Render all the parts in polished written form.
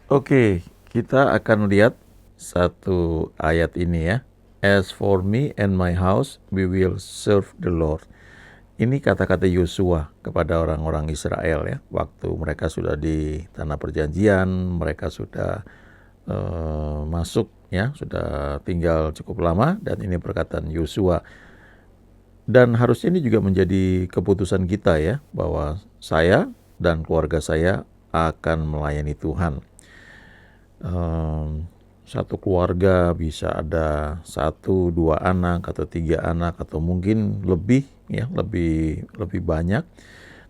Oke, kita akan lihat satu ayat ini ya. As for me and my house, we will serve the Lord. Ini kata-kata Yosua kepada orang-orang Israel ya. Waktu mereka sudah di tanah perjanjian, mereka sudah masuk ya, sudah tinggal cukup lama, dan ini perkataan Yosua. Dan harusnya ini juga menjadi keputusan kita ya, bahwa saya dan keluarga saya akan melayani Tuhan. Satu keluarga bisa ada 1, 2 anak atau 3 anak atau mungkin lebih ya, lebih banyak.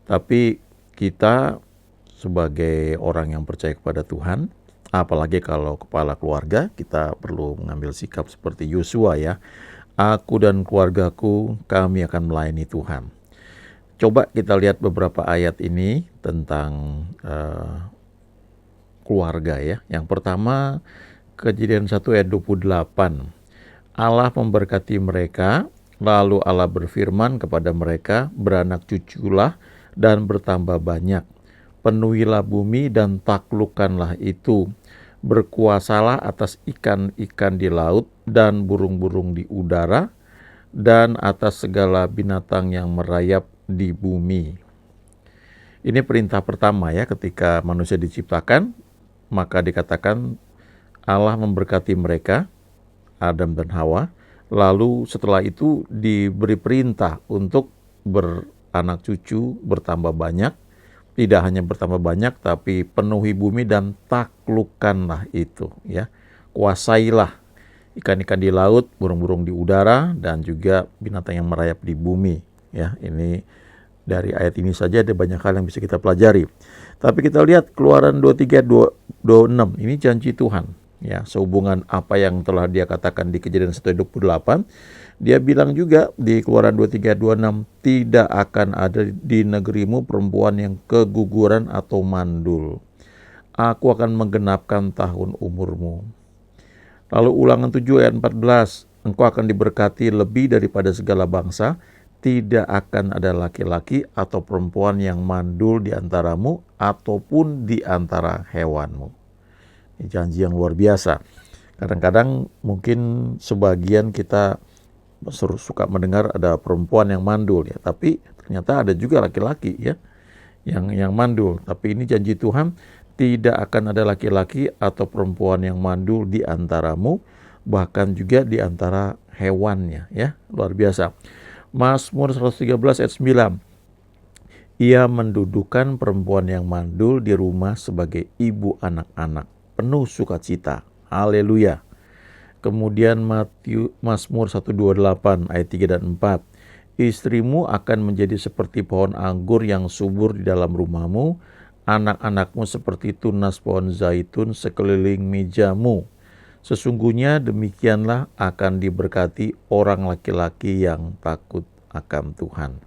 Tapi kita sebagai orang yang percaya kepada Tuhan, apalagi kalau kepala keluarga, kita perlu mengambil sikap seperti Yosua ya. Aku dan keluargaku, kami akan melayani Tuhan. Coba kita lihat beberapa ayat ini tentang keluarga ya. Yang pertama, Kejadian 1 ayat 28. Allah memberkati mereka, lalu Allah berfirman kepada mereka, beranak cuculah dan bertambah banyak. Penuhilah bumi dan taklukkanlah itu. Berkuasalah atas ikan-ikan di laut dan burung-burung di udara dan atas segala binatang yang merayap di bumi. Ini perintah pertama ya, ketika manusia diciptakan, maka dikatakan Allah memberkati mereka, Adam dan Hawa. Lalu setelah itu diberi perintah untuk beranak cucu, bertambah banyak. Tidak hanya bertambah banyak, tapi penuhi bumi dan taklukkanlah itu ya. Kuasailah ikan-ikan di laut, burung-burung di udara, dan juga binatang yang merayap di bumi ya. Ini dari ayat ini saja ada banyak hal yang bisa kita pelajari. Tapi kita lihat Keluaran 23:26, ini janji Tuhan. Ya, sehubungan apa yang telah dia katakan di Kejadian 1:28, dia bilang juga di Keluaran 23:26, tidak akan ada di negerimu perempuan yang keguguran atau mandul. Aku akan menggenapkan tahun umurmu. Lalu Ulangan 7 ayat 14, engkau akan diberkati lebih daripada segala bangsa, tidak akan ada laki-laki atau perempuan yang mandul di antaramu ataupun di antara hewanmu. Ini janji yang luar biasa. Kadang-kadang mungkin sebagian kita suka mendengar ada perempuan yang mandul ya, tapi ternyata ada juga laki-laki ya yang mandul. Tapi ini janji Tuhan, tidak akan ada laki-laki atau perempuan yang mandul di antaramu, bahkan juga di antara hewannya ya. Luar biasa. Mazmur 113 ayat 9. Ia mendudukan perempuan yang mandul di rumah sebagai ibu anak-anak, penuh sukacita. Haleluya. Kemudian Mazmur 128 ayat 3 dan 4. Istrimu akan menjadi seperti pohon anggur yang subur di dalam rumahmu, anak-anakmu seperti tunas pohon zaitun sekeliling mejamu. Sesungguhnya demikianlah akan diberkati orang laki-laki yang takut akan Tuhan.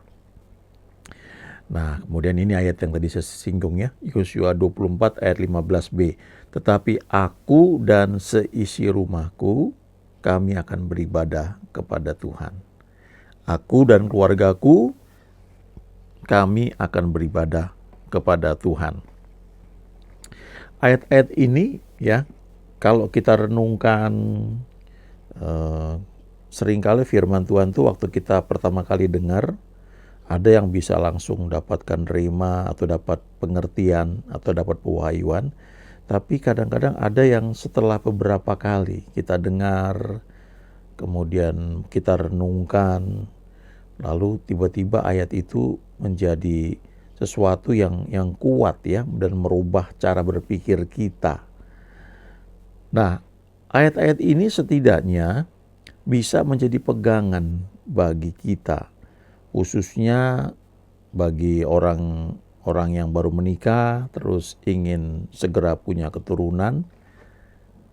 Nah, kemudian ini ayat yang tadi saya singgung ya, Yosua 24 ayat 15b. Tetapi aku dan seisi rumahku, kami akan beribadah kepada Tuhan. Aku dan keluargaku, kami akan beribadah kepada Tuhan. Ayat-ayat ini ya, kalau kita renungkan, seringkali firman Tuhan tuh waktu kita pertama kali dengar, ada yang bisa langsung dapatkan rema atau dapat pengertian atau dapat pewahyuan. Tapi kadang-kadang ada yang setelah beberapa kali kita dengar, kemudian kita renungkan, lalu tiba-tiba ayat itu menjadi sesuatu yang kuat ya, dan merubah cara berpikir kita. Nah, ayat-ayat ini setidaknya bisa menjadi pegangan bagi kita, khususnya bagi orang yang baru menikah terus ingin segera punya keturunan.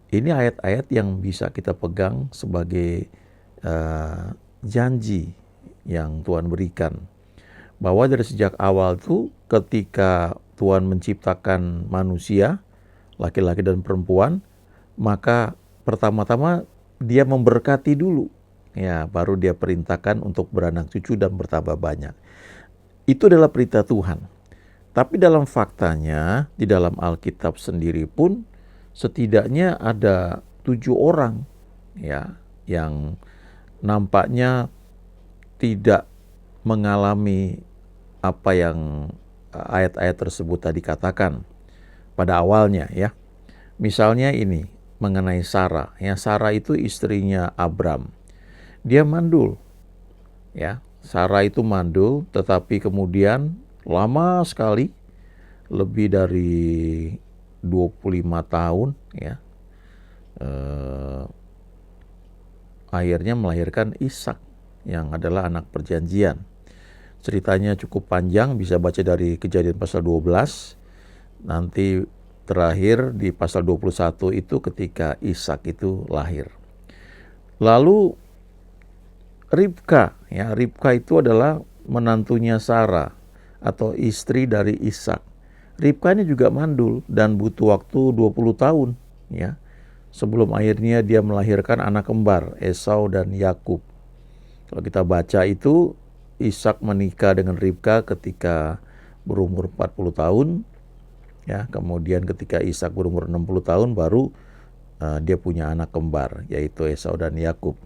Ini ayat-ayat yang bisa kita pegang sebagai janji yang Tuhan berikan, bahwa dari sejak awal tuh ketika Tuhan menciptakan manusia, laki-laki dan perempuan, maka pertama-tama dia memberkati dulu. Ya, baru dia perintahkan untuk beranak cucu dan bertambah banyak. Itu adalah perintah Tuhan. Tapi dalam faktanya, di dalam Alkitab sendiri pun setidaknya ada 7 orang ya yang nampaknya tidak mengalami apa yang ayat-ayat tersebut tadi katakan pada awalnya ya. Misalnya ini mengenai Sarah. Ya, Sarah itu istrinya Abram. Dia mandul ya. Sarah itu mandul, tetapi kemudian lama sekali, lebih dari 25 tahun ya, akhirnya melahirkan Ishak yang adalah anak perjanjian. Ceritanya cukup panjang, bisa baca dari Kejadian pasal 12. Nanti terakhir di pasal 21 itu ketika Ishak itu lahir. Lalu Ribka, ya, Ribka itu adalah menantunya Sarah atau istri dari Ishak. Ribka ini juga mandul dan butuh waktu 20 tahun ya, sebelum akhirnya dia melahirkan anak kembar Esau dan Yakub. Kalau kita baca itu, Ishak menikah dengan Ribka ketika berumur 40 tahun ya, kemudian ketika Ishak berumur 60 tahun baru dia punya anak kembar yaitu Esau dan Yakub.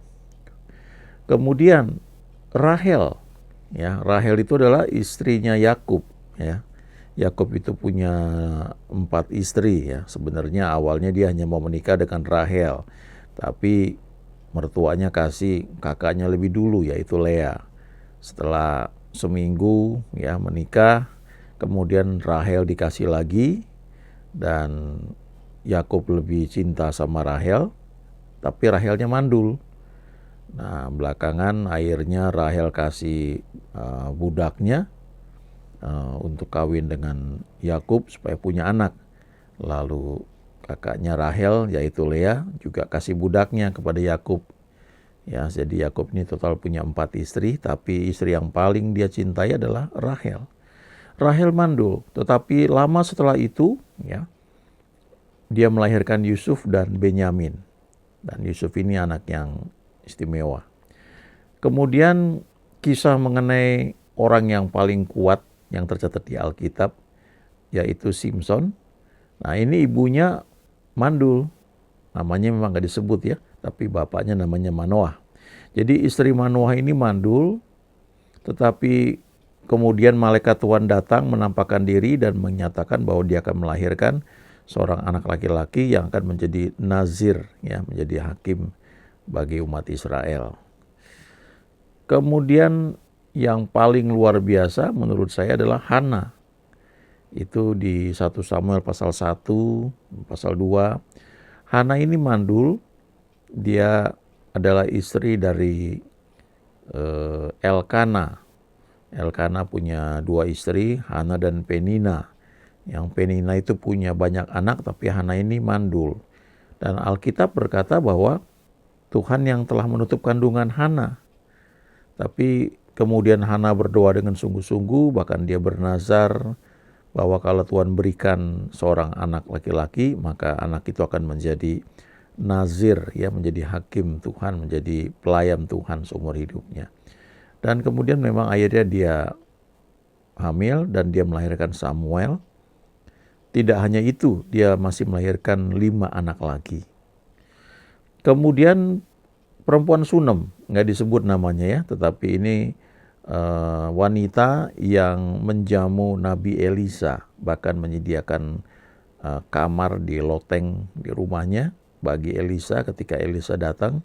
Kemudian Rahel, ya, Rahel itu adalah istrinya Yakub ya. Yakub itu punya 4 istri ya. Sebenarnya awalnya dia hanya mau menikah dengan Rahel, tapi mertuanya kasih kakaknya lebih dulu yaitu Lea. Setelah seminggu ya menikah, kemudian Rahel dikasih lagi dan Yakub lebih cinta sama Rahel, tapi Rahelnya mandul. Nah, belakangan akhirnya Rahel kasih budaknya untuk kawin dengan Yakub supaya punya anak. Lalu kakaknya Rahel yaitu Lea juga kasih budaknya kepada Yakub. Ya, jadi Yakub ini total punya 4 istri, tapi istri yang paling dia cintai adalah Rahel. Rahel mandul, tetapi lama setelah itu ya, dia melahirkan Yusuf dan Benyamin. Dan Yusuf ini anak yang istimewa. Kemudian kisah mengenai orang yang paling kuat yang tercatat di Alkitab yaitu Simson. Nah, ini ibunya mandul. Namanya memang gak disebut ya, tapi bapaknya namanya Manoah. Jadi istri Manoah ini mandul, tetapi kemudian malaikat Tuhan datang menampakkan diri dan menyatakan bahwa dia akan melahirkan seorang anak laki-laki yang akan menjadi nazir ya, menjadi hakim bagi umat Israel. Kemudian yang paling luar biasa menurut saya adalah Hana. Itu di 1 Samuel pasal 1, pasal 2. Hana ini mandul, dia adalah istri dari Elkana. Elkana punya 2 istri, Hana dan Penina. Yang Penina itu punya banyak anak, tapi Hana ini mandul. Dan Alkitab berkata bahwa Tuhan yang telah menutup kandungan Hana. Tapi kemudian Hana berdoa dengan sungguh-sungguh, bahkan dia bernazar bahwa kalau Tuhan berikan seorang anak laki-laki, maka anak itu akan menjadi nazir, ya, menjadi hakim Tuhan, menjadi pelayan Tuhan seumur hidupnya. Dan kemudian memang akhirnya dia hamil dan dia melahirkan Samuel. Tidak hanya itu, dia masih melahirkan 5 anak lagi. Kemudian perempuan Sunem, nggak disebut namanya ya, tetapi ini wanita yang menjamu Nabi Elisa, bahkan menyediakan kamar di loteng di rumahnya bagi Elisa ketika Elisa datang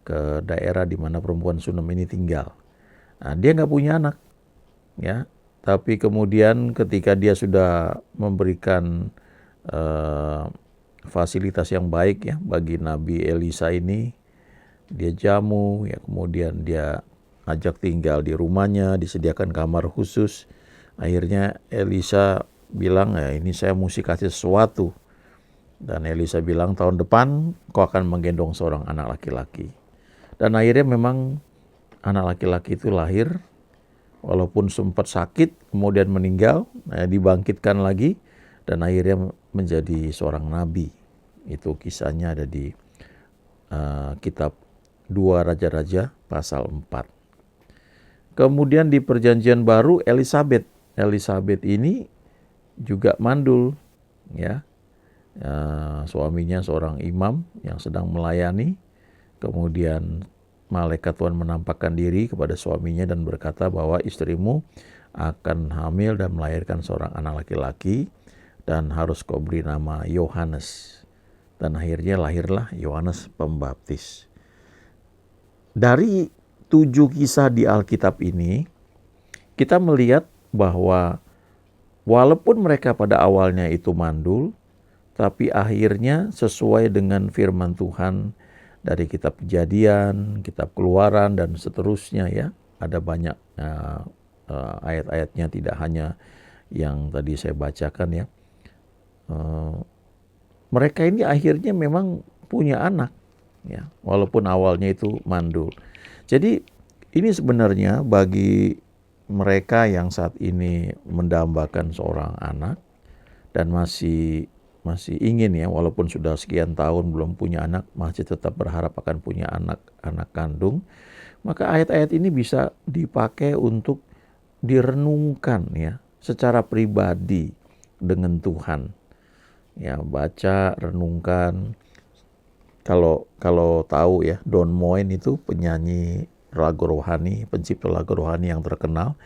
ke daerah di mana perempuan Sunem ini tinggal. Nah, dia nggak punya anak, ya, tapi kemudian ketika dia sudah memberikan fasilitas yang baik ya bagi Nabi Elisa ini, dia jamu, ya, kemudian dia ajak tinggal di rumahnya, disediakan kamar khusus. Akhirnya Elisa bilang, ya ini saya mesti kasih sesuatu. Dan Elisa bilang, tahun depan kau akan menggendong seorang anak laki-laki. Dan akhirnya memang anak laki-laki itu lahir, walaupun sempat sakit, kemudian meninggal, dibangkitkan lagi, dan akhirnya menjadi seorang nabi. Itu kisahnya ada di kitab 2 Raja-Raja pasal 4. Kemudian di Perjanjian Baru Elisabet ini juga mandul ya. Suaminya seorang imam yang sedang melayani. Kemudian malaikat Tuhan menampakkan diri kepada suaminya dan berkata bahwa istrimu akan hamil dan melahirkan seorang anak laki-laki dan harus kau beri nama Yohanes. Dan akhirnya lahirlah Yohanes Pembaptis. Dari 7 kisah di Alkitab ini, kita melihat bahwa walaupun mereka pada awalnya itu mandul, tapi akhirnya sesuai dengan firman Tuhan dari kitab Kejadian, kitab Keluaran, dan seterusnya ya. Ada banyak ayat-ayatnya, tidak hanya yang tadi saya bacakan ya. Mereka ini akhirnya memang punya anak ya, walaupun awalnya itu mandul. Jadi ini sebenarnya bagi mereka yang saat ini mendambakan seorang anak dan masih ingin ya, walaupun sudah sekian tahun belum punya anak, masih tetap berharap akan punya anak kandung, maka ayat-ayat ini bisa dipakai untuk direnungkan ya secara pribadi dengan Tuhan. Ya, baca, renungkan. Kalau tahu ya, Don Moen itu penyanyi lagu rohani, pencipta lagu rohani yang terkenal.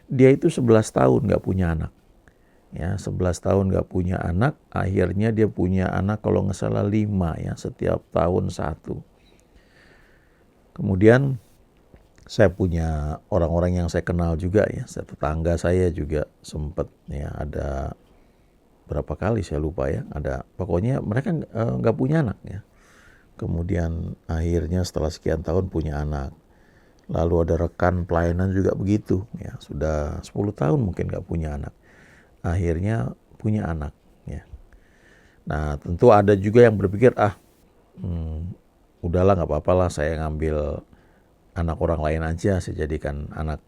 Dia itu 11 tahun gak punya anak. Ya, 11 tahun gak punya anak, akhirnya dia punya anak kalau nggak salah 5 ya, setiap tahun 1. Kemudian saya punya orang-orang yang saya kenal juga ya, tetangga saya juga sempat ya, ada berapa kali saya lupa ya, ada pokoknya mereka nggak punya anak ya. Kemudian akhirnya setelah sekian tahun punya anak. Lalu ada rekan pelayanan juga begitu ya, sudah 10 tahun mungkin nggak punya anak. Akhirnya punya anak ya. Nah, tentu ada juga yang berpikir udahlah nggak apa-apa lah, saya ngambil anak orang lain aja, saya jadikan anak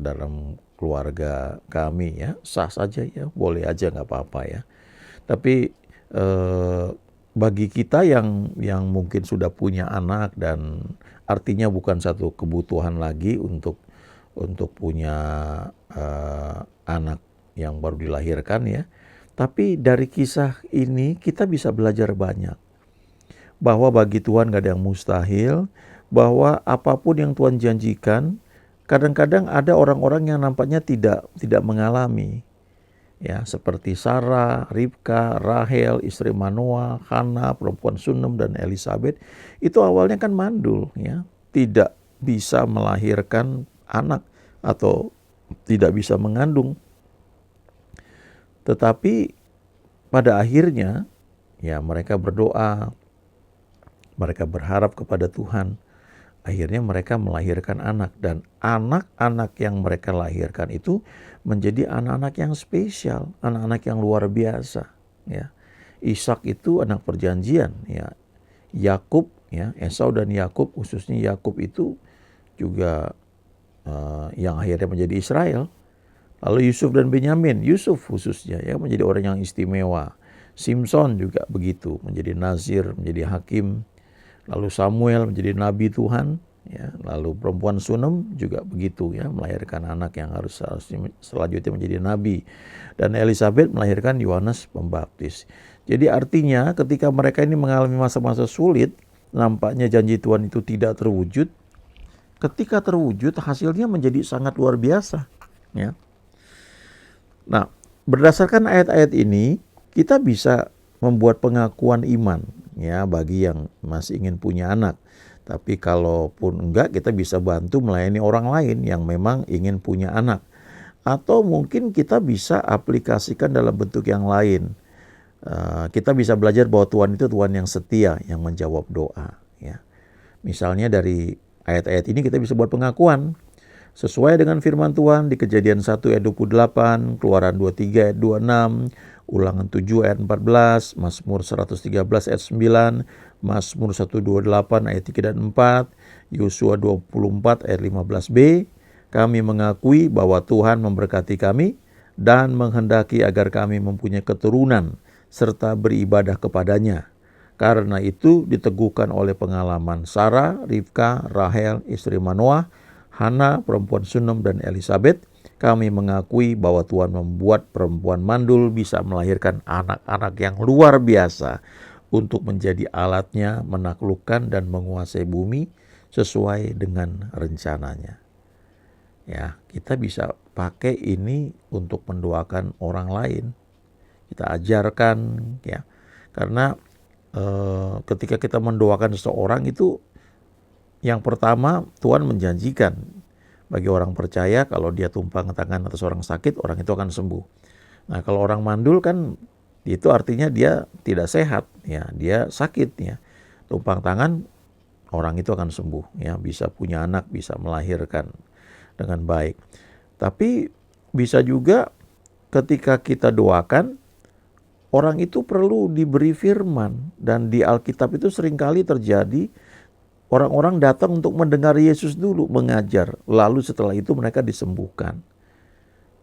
dalam keluarga kami ya, sah saja ya, boleh aja nggak apa-apa ya. Tapi bagi kita yang mungkin sudah punya anak dan artinya bukan satu kebutuhan lagi untuk punya anak yang baru dilahirkan ya. Tapi dari kisah ini kita bisa belajar banyak. Bahwa bagi Tuhan gak ada yang mustahil, bahwa apapun yang Tuhan janjikan, kadang-kadang ada orang-orang yang nampaknya tidak mengalami. Ya, seperti Sarah, Ribka, Rahel, istri Manoah, Hana, perempuan Sunem, dan Elisabet, itu awalnya kan mandul, ya, tidak bisa melahirkan anak atau tidak bisa mengandung. Tetapi pada akhirnya, ya, mereka berdoa, mereka berharap kepada Tuhan. Akhirnya mereka melahirkan anak, dan anak-anak yang mereka lahirkan itu menjadi anak-anak yang spesial, anak-anak yang luar biasa. Ya, Ishak itu anak perjanjian. Ya, Yakub, ya, Esau dan Yakub, khususnya Yakub itu juga yang akhirnya menjadi Israel. Lalu Yusuf dan Benyamin, Yusuf khususnya ya menjadi orang yang istimewa. Simson juga begitu, menjadi nazir, menjadi hakim. Lalu Samuel menjadi nabi Tuhan, ya. Lalu perempuan Sunem juga begitu ya, melahirkan anak yang harus selanjutnya menjadi nabi. Dan Elisabet melahirkan Yohanes Pembaptis. Jadi artinya ketika mereka ini mengalami masa-masa sulit, nampaknya janji Tuhan itu tidak terwujud. Ketika terwujud, hasilnya menjadi sangat luar biasa, ya. Nah, berdasarkan ayat-ayat ini, kita bisa membuat pengakuan iman ya bagi yang masih ingin punya anak. Tapi kalaupun enggak, kita bisa bantu melayani orang lain yang memang ingin punya anak. Atau mungkin kita bisa aplikasikan dalam bentuk yang lain. Kita bisa belajar bahwa Tuhan itu Tuhan yang setia, yang menjawab doa. Ya. Misalnya dari ayat-ayat ini kita bisa buat pengakuan. Sesuai dengan firman Tuhan di Kejadian 1 ayat 28, Keluaran 23 ayat 26, Ulangan 7 ayat 14, Mazmur 113 ayat 9, Mazmur 128 ayat 3 dan 4, Yosua 24 ayat 15b. Kami mengakui bahwa Tuhan memberkati kami dan menghendaki agar kami mempunyai keturunan serta beribadah kepadanya. Karena itu diteguhkan oleh pengalaman Sarah, Ribka, Rahel, istri Manoah, Hana, perempuan Sunem, dan Elisabet, Kami mengakui bahwa Tuhan membuat perempuan mandul bisa melahirkan anak-anak yang luar biasa untuk menjadi alatnya menaklukkan dan menguasai bumi sesuai dengan rencananya. Ya, kita bisa pakai ini untuk mendoakan orang lain. Kita ajarkan, ya, karena ketika kita mendoakan seseorang itu, yang pertama Tuhan menjanjikan bagi orang percaya kalau dia tumpang tangan atas orang sakit, orang itu akan sembuh. Nah, kalau orang mandul kan itu artinya dia tidak sehat, ya, dia sakit, ya. Tumpang tangan, orang itu akan sembuh, ya, bisa punya anak, bisa melahirkan dengan baik. Tapi bisa juga ketika kita doakan, orang itu perlu diberi firman, dan di Alkitab itu seringkali terjadi orang-orang datang untuk mendengar Yesus dulu, mengajar, lalu setelah itu mereka disembuhkan.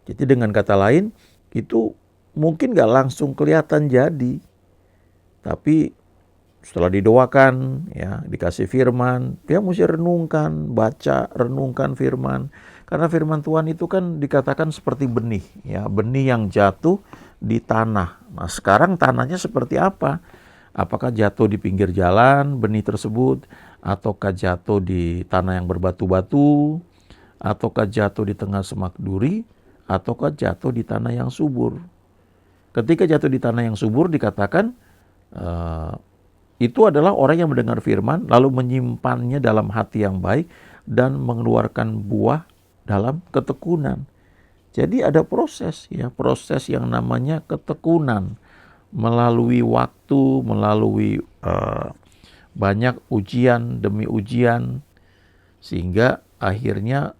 Jadi dengan kata lain, itu mungkin gak langsung kelihatan jadi, tapi setelah didoakan, ya, dikasih firman, dia mesti renungkan, baca, renungkan firman. Karena firman Tuhan itu kan dikatakan seperti benih, ya, benih yang jatuh di tanah. Nah, sekarang tanahnya seperti apa? Apakah jatuh di pinggir jalan benih tersebut, ataukah jatuh di tanah yang berbatu-batu, ataukah jatuh di tengah semak duri, ataukah jatuh di tanah yang subur? Ketika jatuh di tanah yang subur dikatakan itu adalah orang yang mendengar firman lalu menyimpannya dalam hati yang baik dan mengeluarkan buah dalam ketekunan. Jadi ada proses, ya, proses yang namanya ketekunan melalui waktu, melalui banyak ujian demi ujian, sehingga akhirnya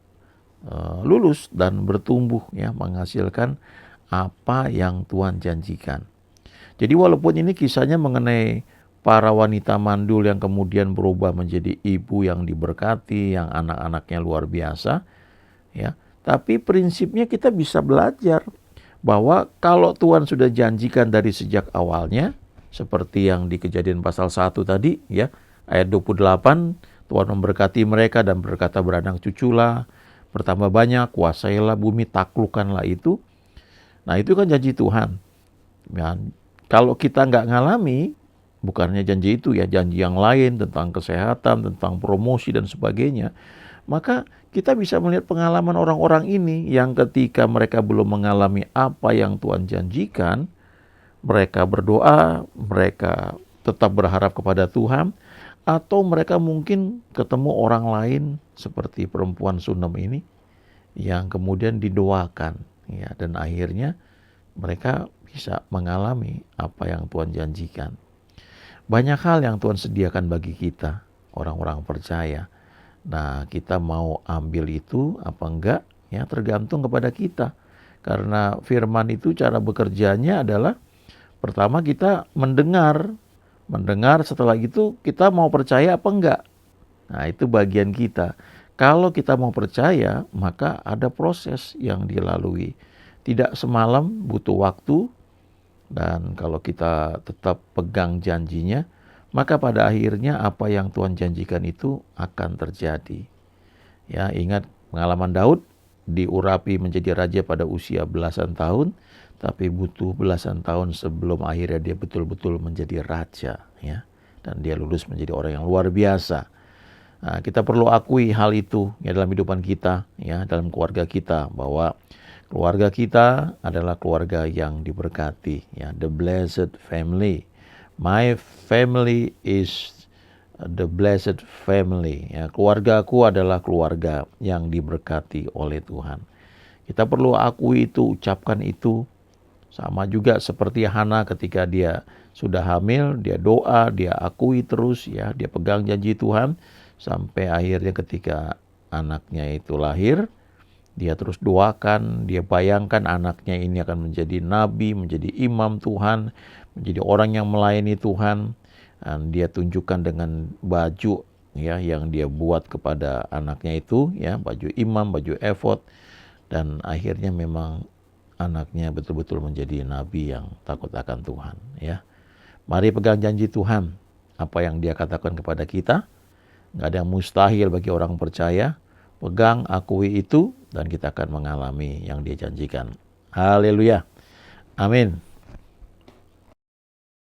lulus dan bertumbuh, ya, menghasilkan apa yang Tuhan janjikan. Jadi walaupun ini kisahnya mengenai para wanita mandul yang kemudian berubah menjadi ibu yang diberkati, yang anak-anaknya luar biasa, ya. Tapi prinsipnya kita bisa belajar bahwa kalau Tuhan sudah janjikan dari sejak awalnya, seperti yang di Kejadian pasal 1 tadi, ya, ayat 28, Tuhan memberkati mereka dan berkata, beranak cuculah, bertambah banyak, kuasailah bumi, taklukkanlah itu. Nah, itu kan janji Tuhan. Ya, kalau kita nggak ngalami, bukannya janji itu, ya, janji yang lain tentang kesehatan, tentang promosi dan sebagainya, maka kita bisa melihat pengalaman orang-orang ini yang ketika mereka belum mengalami apa yang Tuhan janjikan, mereka berdoa, mereka tetap berharap kepada Tuhan, atau mereka mungkin ketemu orang lain seperti perempuan Sunem ini yang kemudian didoakan, ya, dan akhirnya mereka bisa mengalami apa yang Tuhan janjikan. Banyak hal yang Tuhan sediakan bagi kita, orang-orang percaya. Nah, kita mau ambil itu apa enggak, ya, tergantung kepada kita. Karena firman itu cara bekerjanya adalah pertama kita mendengar setelah itu kita mau percaya apa enggak. Nah, itu bagian kita. Kalau kita mau percaya, maka ada proses yang dilalui. Tidak semalam, butuh waktu. Dan kalau kita tetap pegang janjinya, maka pada akhirnya apa yang Tuhan janjikan itu akan terjadi. Ya, ingat pengalaman Daud, diurapi menjadi raja pada usia belasan tahun, tapi butuh belasan tahun sebelum akhirnya dia betul-betul menjadi raja, ya. Dan dia lulus menjadi orang yang luar biasa. Nah, kita perlu akui hal itu, ya, dalam kehidupan kita, ya, dalam keluarga kita, bahwa keluarga kita adalah keluarga yang diberkati, ya, the blessed family. My family is the blessed family. Ya, keluargaku adalah keluarga yang diberkati oleh Tuhan. Kita perlu akui itu, ucapkan itu. Sama juga seperti Hana ketika dia sudah hamil, dia doa, dia akui terus, ya, dia pegang janji Tuhan sampai akhirnya ketika anaknya itu lahir. Dia terus doakan, dia bayangkan anaknya ini akan menjadi nabi, menjadi imam Tuhan, menjadi orang yang melayani Tuhan. Dan dia tunjukkan dengan baju, ya, yang dia buat kepada anaknya itu, ya, baju imam, baju efod. Dan akhirnya memang anaknya betul-betul menjadi nabi yang takut akan Tuhan, ya. Mari pegang janji Tuhan. Apa yang dia katakan kepada kita, nggak ada yang mustahil bagi orang percaya. Pegang, akui itu, dan kita akan mengalami yang Dia janjikan. Haleluya. Amin.